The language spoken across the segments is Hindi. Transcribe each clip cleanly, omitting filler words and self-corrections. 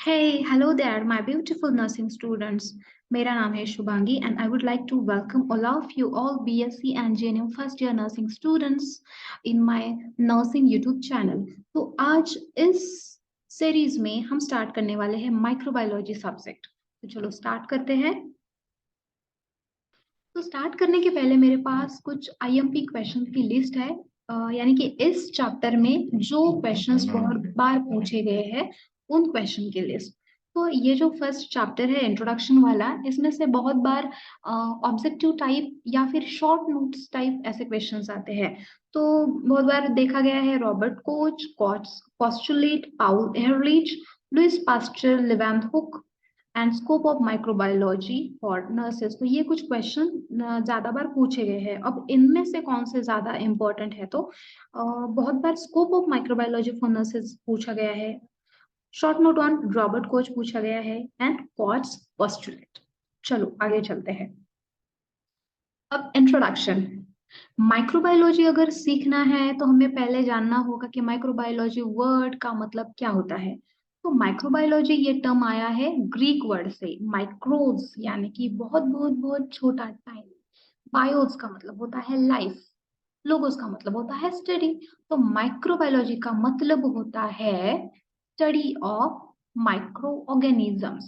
Hey, hello there, my beautiful nursing students. मेरा नाम है Shubhangi and I would like to welcome all of you all BSc and JNM first year nursing students in my nursing YouTube channel. तो आज इस सीरीज में हम स्टार्ट करने वाले हैं माइक्रोबायोलॉजी सब्जेक्ट। तो चलो स्टार्ट करते हैं। तो स्टार्ट करने के पहले मेरे पास कुछ आईएमपी क्वेश्चन की लिस्ट है। यानी कि इस चैप्टर में जो क्वेश्चंस बहुत बार पूछे गए हैं उन क्वेश्चन की लिस्ट। तो ये जो फर्स्ट चैप्टर है इंट्रोडक्शन वाला, इसमें से बहुत बार ऑब्जेक्टिव टाइप या फिर शॉर्ट नोट्स टाइप ऐसे क्वेश्चंस आते हैं। तो बहुत बार देखा गया है Robert Koch, postulate, Paul Ehrlich, Louis Pasteur, Leeuwenhoek and scope of microbiology for nurses. तो ये कुछ क्वेश्चन ज्यादा बार पूछे गए हैं। अब इनमें से कौन से ज्यादा इंपॉर्टेंट है, तो बहुत बार scope of microbiology for nurses पूछा गया है, short note on Robert Koch पूछा गया है एंड कॉट्स पोस्टुलेट। चलो आगे चलते हैं। अब इंट्रोडक्शन। माइक्रोबायोलॉजी अगर सीखना है तो हमें पहले जानना होगा कि माइक्रोबायोलॉजी वर्ड का मतलब क्या होता है। तो माइक्रोबायोलॉजी ये टर्म आया है ग्रीक वर्ड से, माइक्रोज यानी कि बहुत बहुत बहुत छोटा टाइम, बायोस का मतलब होता है लाइफ, लोगोस का मतलब होता है स्टडी। तो माइक्रोबायोलॉजी का मतलब होता है study of micro organisms,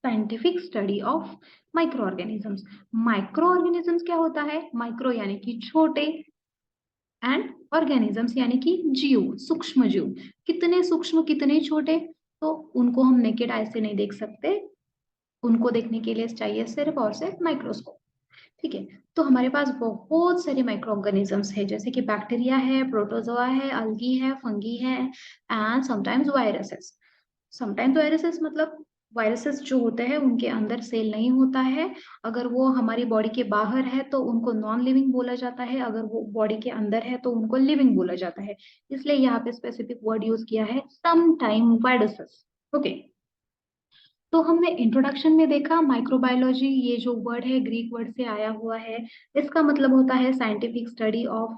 scientific study of micro organisms. Micro organisms क्या होता है? माइक्रो यानी कि छोटे एंड ऑर्गेनिजम्स यानी कि जीव, सूक्ष्म जीव। कितने सूक्ष्म, कितने छोटे, तो उनको हम नेकेड आई से नहीं देख सकते, उनको देखने के लिए चाहिए सिर्फ और सिर्फ माइक्रोस्कोप। ठीक है। तो हमारे पास बहुत सारे माइक्रो ऑर्गेनिजम्स है, जैसे कि बैक्टीरिया है, प्रोटोजोआ है, अल्गी है, फंगी है and sometimes viruses. Sometimes viruses मतलब वायरसेस जो होते हैं उनके अंदर सेल नहीं होता है। अगर वो हमारी बॉडी के बाहर है तो उनको नॉन लिविंग बोला जाता है, अगर वो बॉडी के अंदर है तो उनको लिविंग बोला जाता है। इसलिए यहाँ पे स्पेसिफिक वर्ड यूज किया है समटाइम वायरसेस। ओके। तो हमने इंट्रोडक्शन में देखा माइक्रोबायोलॉजी ये जो वर्ड है ग्रीक वर्ड से आया हुआ है। इसका मतलब होता है scientific study of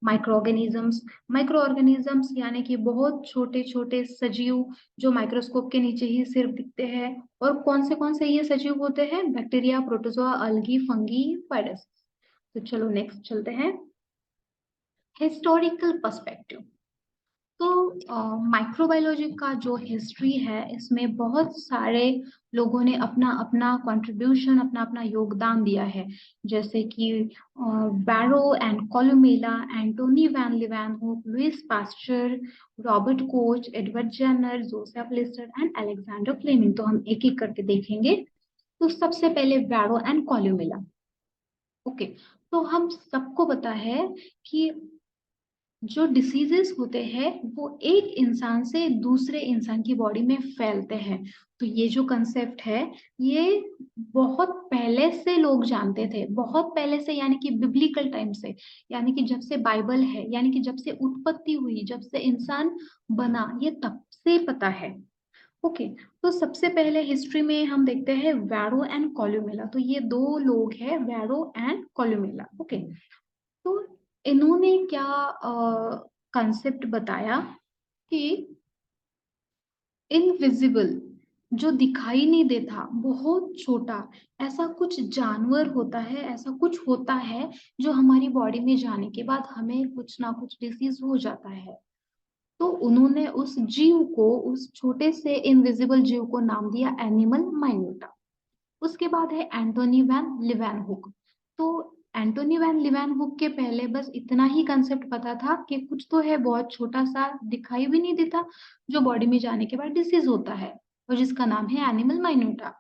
micro organisms. Micro organisms यानी कि बहुत छोटे छोटे सजीव जो माइक्रोस्कोप के नीचे ही सिर्फ दिखते हैं। और कौन से ये सजीव होते हैं? Bacteria, protozoa, algae, fungi, virus. तो चलो नेक्स्ट चलते हैं। Historical perspective. तो माइक्रोबायोलॉजी का जो हिस्ट्री है इसमें बहुत सारे लोगों ने अपना अपना कंट्रीब्यूशन, अपना अपना योगदान दिया है। जैसे कि Varro and Columella, Antonie van Leeuwenhoek, Louis Pasteur, Robert Koch, Edward Jenner, Joseph Lister and Alexander Fleming. तो हम एक एक करके देखेंगे। तो सबसे पहले बैरो एंड कोलुमेला। ओके। तो हम सबको पता है कि जो डिसीजेस होते हैं वो एक इंसान से दूसरे इंसान की बॉडी में फैलते हैं। तो ये जो कंसेप्ट है ये बहुत पहले से लोग जानते थे, बहुत पहले से, यानी कि बिब्लिकल टाइम से, यानी कि जब से बाइबल है, यानी कि जब से उत्पत्ति हुई, जब से इंसान बना, ये तब से पता है। ओके। तो सबसे पहले हिस्ट्री में हम देखते हैं वैरो एंड कोलुमेला। तो ये दो लोग हैं, वैरो एंड कोलुमेला। ओके। तो इन्होंने क्या कंसेप्ट बताया कि इनविजिबल, जो दिखाई नहीं देता, बहुत छोटा ऐसा कुछ जानवर होता है, ऐसा कुछ होता है जो हमारी बॉडी में जाने के बाद हमें कुछ ना कुछ डिसीज हो जाता है। तो उन्होंने उस जीव को, उस छोटे से इनविजिबल जीव को नाम दिया एनिमल माइन्यूटा। उसके बाद है एंटोनी वैन लिवेनहुक। तो एंटोनी वैन लिवेनहुक के पहले बस इतना ही कंसेप्ट पता था कि कुछ तो है बहुत छोटा सा, दिखाई भी नहीं देता, जो बॉडी में जाने के बाद डिसीज होता है, और जिसका नाम है एनिमल माइन्यूटा।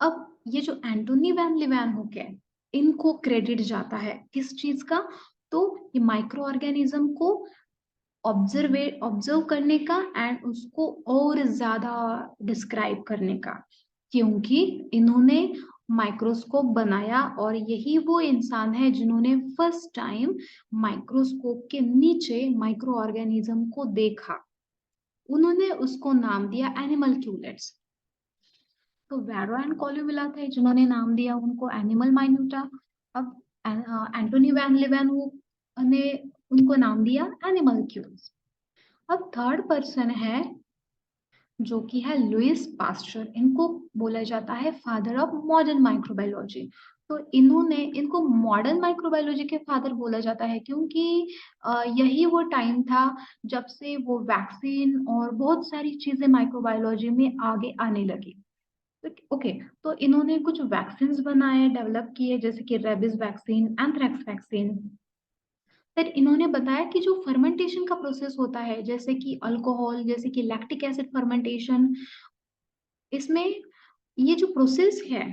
अब ये जो एंटोनी वैन लिवेनहुक है, इनको क्रेडिट जाता है किस चीज का? तो ये माइक्रो ऑर्गेनिज्म को ऑब्जर्व करने का एंड उसको और ज्यादा डिस्क्राइब करने का, क्योंकि इन्होंने माइक्रोस्कोप बनाया और यही वो इंसान है जिन्होंने फर्स्ट टाइम माइक्रोस्कोप के नीचे माइक्रो ऑर्गेनिज्म को देखा। उन्होंने उसको नाम दिया एनिमल क्यूलेट्स। तो वैरो एंड कोल्यूमिला थे जिन्होंने नाम दिया उनको एनिमल माइन्यूटा। अब एंटोनी वैन लिवेनहुक ने उनको नाम दिया एनिमल क्यूल्स। अब थर्ड पर्सन है जो कि है लुइस पास्चर। इनको बोला जाता है फादर ऑफ मॉडर्न माइक्रोबायोलॉजी। तो इन्होंने इनको मॉडर्न माइक्रोबायोलॉजी के फादर बोला जाता है क्योंकि यही वो टाइम था जब से वो वैक्सीन और बहुत सारी चीजें माइक्रोबायोलॉजी में आगे आने लगी। ओके, तो इन्होंने कुछ वैक्सीन बनाए, डेवलप किए, जैसे कि रेबीज वैक्सीन, एंथ्रेक्स वैक्सीन। फिर इन्होंने बताया कि जो फर्मेंटेशन का प्रोसेस होता है, जैसे कि अल्कोहल, जैसे कि लैक्टिक एसिड फर्मेंटेशन, इसमें ये जो प्रोसेस है,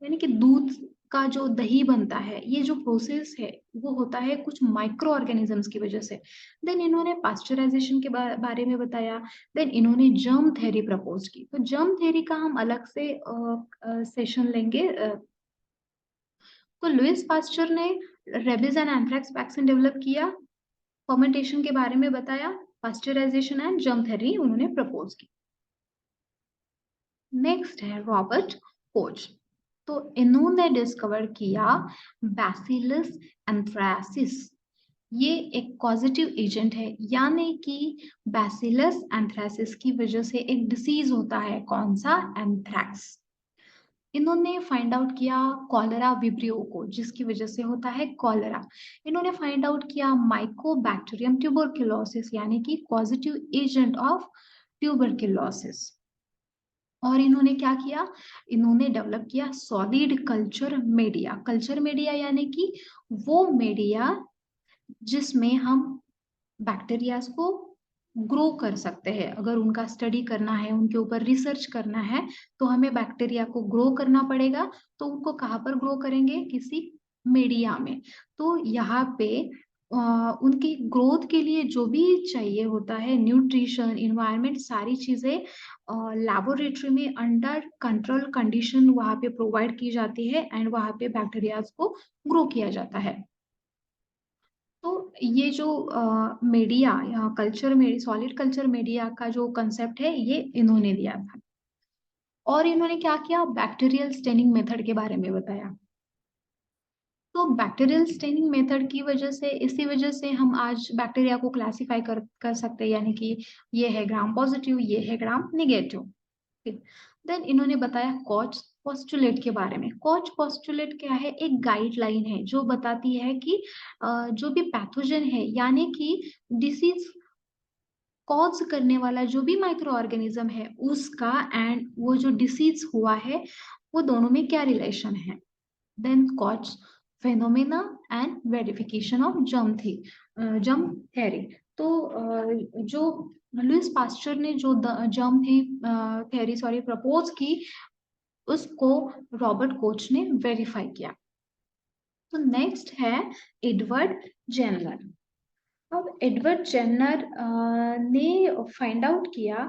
यानी कि दूध का जो दही बनता है, ये जो प्रोसेस है वो होता है कुछ माइक्रो ऑर्गेनिजम्स की वजह से। देन इन्होंने पास्चराइजेशन के बारे में बताया। देन इन्होंने जर्म थ्योरी प्रपोज की। तो जर्म थ्योरी का हम अलग से सेशन लेंगे। तो लुइस पास्चर ने rabies and anthrax vaccine develop किया, फर्मेंटेशन के बारे में बताया, पास्चराइजेशन एंड जर्म थ्योरी उन्होंने प्रपोज की। नेक्स्ट है रॉबर्ट कोच। तो इन्होंने डिस्कवर किया बैसिलस एंथ्रासिस। ये एक पॉजिटिव एजेंट है, यानी कि बैसिलस एंथ्रासिस की वजह से एक डिसीज होता है, कौन सा? एंथ्रैक्स। इन्होंने फाइंड आउट किया कॉलरा विब्रियो को, जिसकी वजह से होता है कॉलरा। इन्होंने फाइंड आउट किया माइकोबैक्टीरियम ट्यूबरक्लोसिस, यानी कि पॉजिटिव एजेंट ऑफ ट्यूबरक्लोसिस। और इन्होंने क्या किया? इन्होंने डेवलप किया solid culture media. Culture media यानी कि वो मीडिया जिसमें हम बैक्टीरियाज को ग्रो कर सकते हैं। अगर उनका स्टडी करना है, उनके ऊपर रिसर्च करना है, तो हमें बैक्टीरिया को ग्रो करना पड़ेगा। तो उनको कहाँ पर ग्रो करेंगे? किसी मीडिया में। तो यहाँ पे उनकी ग्रोथ के लिए जो भी चाहिए होता है, न्यूट्रिशन, इन्वायरमेंट, सारी चीजें लेबोरेटरी में अंडर कंट्रोल कंडीशन वहाँ पे प्रोवाइड की जाती है एंड वहाँ पे बैक्टीरियाज को ग्रो किया जाता है। तो ये जो मीडिया या कल्चर में सॉलिड कल्चर मीडिया का जो कंसेप्ट है, ये इन्होंने दिया था। और इन्होंने क्या किया? बैक्टीरियल स्टेनिंग मेथड के बारे में बताया। तो बैक्टीरियल स्टेनिंग मेथड की वजह से, इसी वजह से हम आज बैक्टीरिया को क्लासिफाई कर सकते हैं, यानी कि ये है ग्राम पॉजिटिव, ये है ग्राम निगेटिव। देन इन्होंने बताया कॉच पोस्टुलेट के बारे में। कॉच पोस्टुलेट क्या है? एक गाइडलाइन है जो बताती है कि जो भी पैथोजन है, यानी कि डिसीज कॉज करने वाला जो भी माइक्रो ऑर्गेनिज्म है, उसका एंड वो जो डिसीज हुआ है, वो दोनों में क्या रिलेशन है। Then Koch phenomena and verification of germ theory. तो जो लुइस पास्चर ने जो जर्म थ्योरी प्रपोज की, उसको रॉबर्ट कोच ने वेरीफाई किया। तो नेक्स्ट है एडवर्ड जेनर। अब एडवर्ड जेनर ने फाइंड आउट किया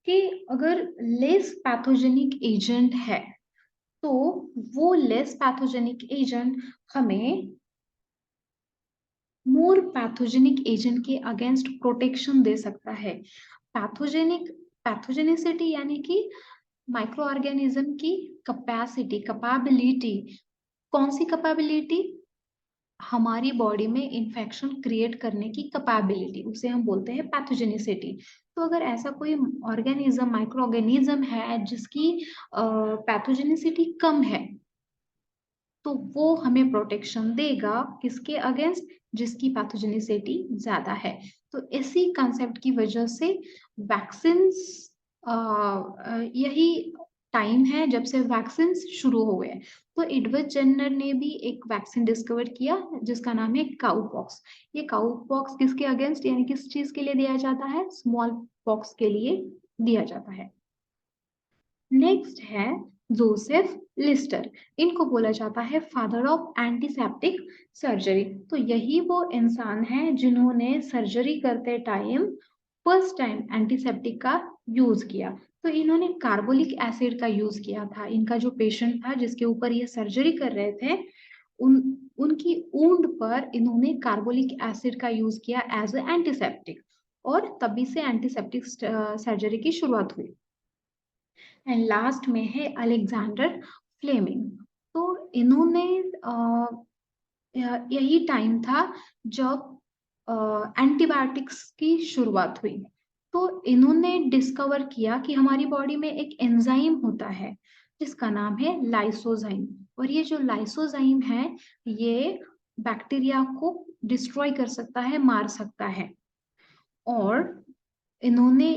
कि अगर लेस पैथोजेनिक एजेंट है, तो वो लेस पैथोजेनिक एजेंट हमें मोर पैथोजेनिक एजेंट के अगेंस्ट प्रोटेक्शन दे सकता है। पैथोजेनिसिटी यानी कि माइक्रो ऑर्गेनिज्म की कैपेसिटी, कैपेबिलिटी। कौन सी कैपेबिलिटी? हमारी बॉडी में इंफेक्शन क्रिएट करने की कैपेबिलिटी, उसे हम बोलते हैं पैथोजेनिसिटी। तो अगर ऐसा कोई ऑर्गेनिज्म, माइक्रो ऑर्गेनिज्म है जिसकी पैथोजेनिसिटी कम है, तो वो हमें प्रोटेक्शन देगा किसके अगेंस्ट? जिसकी पैथोजेनिसिटी ज्यादा है। तो इसी कंसेप्ट की वजह से वैक्सीन, यही टाइम है जब से वैक्सीन शुरू हो गए। तो एडवर्ड जेनर ने भी एक वैक्सीन डिस्कवर किया जिसका नाम है काउ पॉक्स। ये काउ पॉक्स किसके अगेंस्ट, यानी किस चीज के लिए दिया जाता है? स्मॉल पॉक्स के लिए दिया जाता है। नेक्स्ट है जोसेफ लिस्टर। इनको बोला जाता है फादर ऑफ एंटीसेप्टिक सर्जरी। तो यही वो इंसान है जिन्होंने सर्जरी करते टाइम फर्स्ट टाइम एंटीसेप्टिक का यूज किया। तो इन्होंने कार्बोलिक एसिड का यूज किया था। इनका जो पेशेंट था जिसके ऊपर ये सर्जरी कर रहे थे, उनकी ऊंड पर इन्होंने कार्बोलिक एसिड का यूज किया एज ए एंटीसेप्टिक, और तभी से एंटीसेप्टिक सर्जरी की शुरुआत हुई। एंड लास्ट में है अलेक्जेंडर फ्लेमिंग। तो इन्होंने यही टाइम था जब एंटीबायोटिक्स की शुरुआत हुई। तो इन्होंने डिस्कवर किया कि हमारी बॉडी में एक एंजाइम होता है जिसका नाम है लाइसोजाइम, और ये जो लाइसोजाइम है ये बैक्टीरिया को डिस्ट्रॉय कर सकता है, मार सकता है। और इन्होंने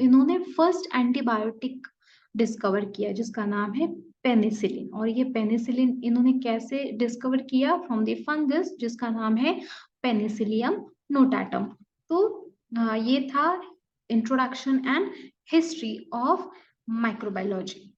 इन्होंने फर्स्ट एंटीबायोटिक डिस्कवर किया जिसका नाम है पेनिसिलिन। और ये पेनिसिलिन इन्होंने कैसे डिस्कवर किया? फ्रॉम द फंगस जिसका नाम है पेनिसिलियम नोटाटम। तो ये था introduction and history of microbiology.